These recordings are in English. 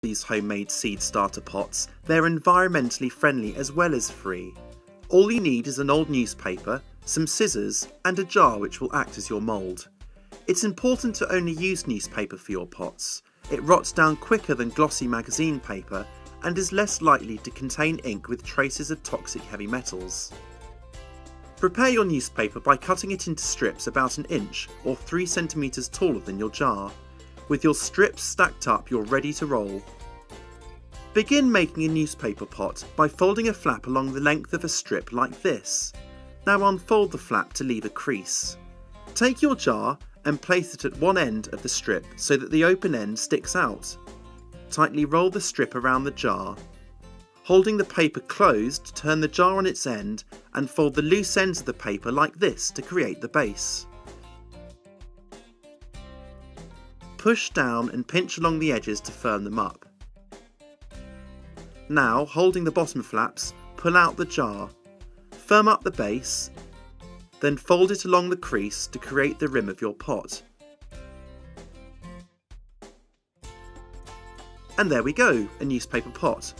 these homemade seed starter pots, they're environmentally friendly as well as free. All you need is an old newspaper, some scissors and a jar which will act as your mould. It's important to only use newspaper for your pots. It rots down quicker than glossy magazine paper and is less likely to contain ink with traces of toxic heavy metals. Prepare your newspaper by cutting it into strips about 1 inch or 3 centimeters taller than your jar. With your strips stacked up, you're ready to roll. Begin making a newspaper pot by folding a flap along the length of a strip like this. Now unfold the flap to leave a crease. Take your jar and place it at one end of the strip so that the open end sticks out. Tightly roll the strip around the jar. Holding the paper closed, turn the jar on its end and fold the loose ends of the paper like this to create the base. Push down and pinch along the edges to firm them up. Now, holding the bottom flaps, pull out the jar. Firm up the base, then fold it along the crease to create the rim of your pot. And there we go, a newspaper pot.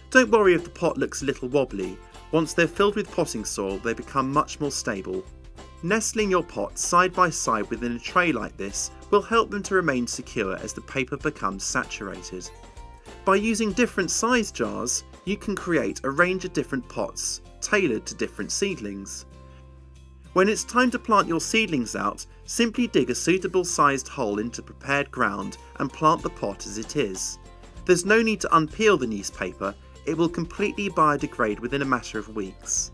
Don't worry if the pot looks a little wobbly. Once they're filled with potting soil, they become much more stable. Nestling your pots side by side within a tray like this will help them to remain secure as the paper becomes saturated. By using different size jars, you can create a range of different pots, tailored to different seedlings. When it's time to plant your seedlings out, simply dig a suitable sized hole into prepared ground and plant the pot as it is. There's no need to unpeel the newspaper, it will completely biodegrade within a matter of weeks.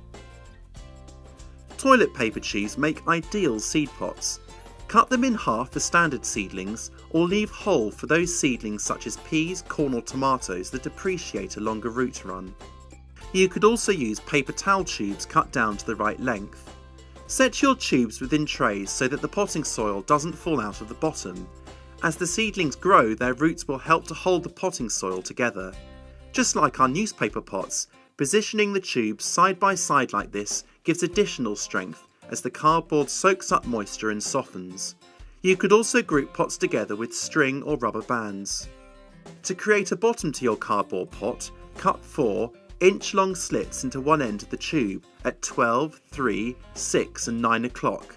Toilet paper tubes make ideal seed pots. Cut them in half for standard seedlings or leave whole for those seedlings such as peas, corn or tomatoes that appreciate a longer root run. You could also use paper towel tubes cut down to the right length. Set your tubes within trays so that the potting soil doesn't fall out of the bottom. As the seedlings grow, their roots will help to hold the potting soil together. Just like our newspaper pots, positioning the tubes side by side like this gives additional strength as the cardboard soaks up moisture and softens. You could also group pots together with string or rubber bands. To create a bottom to your cardboard pot, cut 4 inch-long slits into one end of the tube at 12, 3, 6 and 9 o'clock.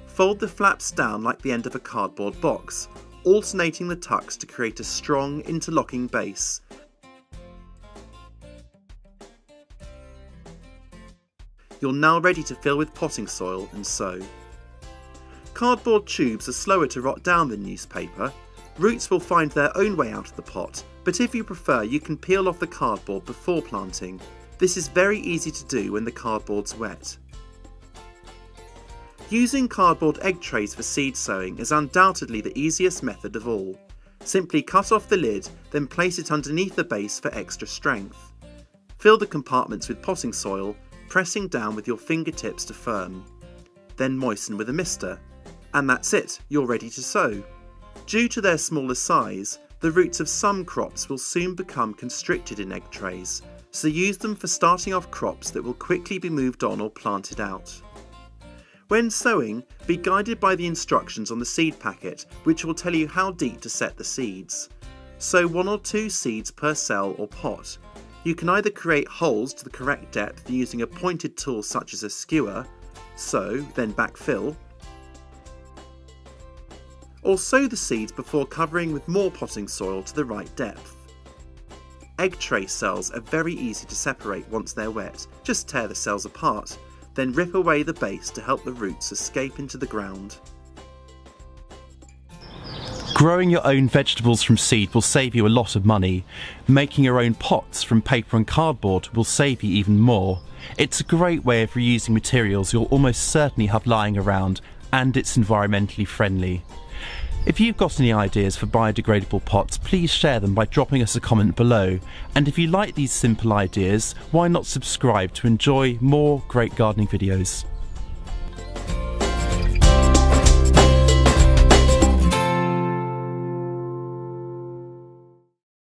Fold the flaps down like the end of a cardboard box, alternating the tucks to create a strong interlocking base. You're now ready to fill with potting soil and sow. Cardboard tubes are slower to rot down than newspaper. Roots will find their own way out of the pot, but if you prefer, you can peel off the cardboard before planting. This is very easy to do when the cardboard's wet. Using cardboard egg trays for seed sowing is undoubtedly the easiest method of all. Simply cut off the lid, then place it underneath the base for extra strength. Fill the compartments with potting soil, pressing down with your fingertips to firm. Then moisten with a mister. And that's it, you're ready to sow. Due to their smaller size, the roots of some crops will soon become constricted in egg trays, so use them for starting off crops that will quickly be moved on or planted out. When sowing, be guided by the instructions on the seed packet, which will tell you how deep to set the seeds. Sow 1 or 2 seeds per cell or pot. You can either create holes to the correct depth using a pointed tool such as a skewer, sow, then backfill, or sow the seeds before covering with more potting soil to the right depth. Egg tray cells are very easy to separate once they're wet. Just tear the cells apart, then rip away the base to help the roots escape into the ground. Growing your own vegetables from seed will save you a lot of money. Making your own pots from paper and cardboard will save you even more. It's a great way of reusing materials you'll almost certainly have lying around, and it's environmentally friendly. If you've got any ideas for biodegradable pots, please share them by dropping us a comment below. And if you like these simple ideas, why not subscribe to enjoy more great gardening videos?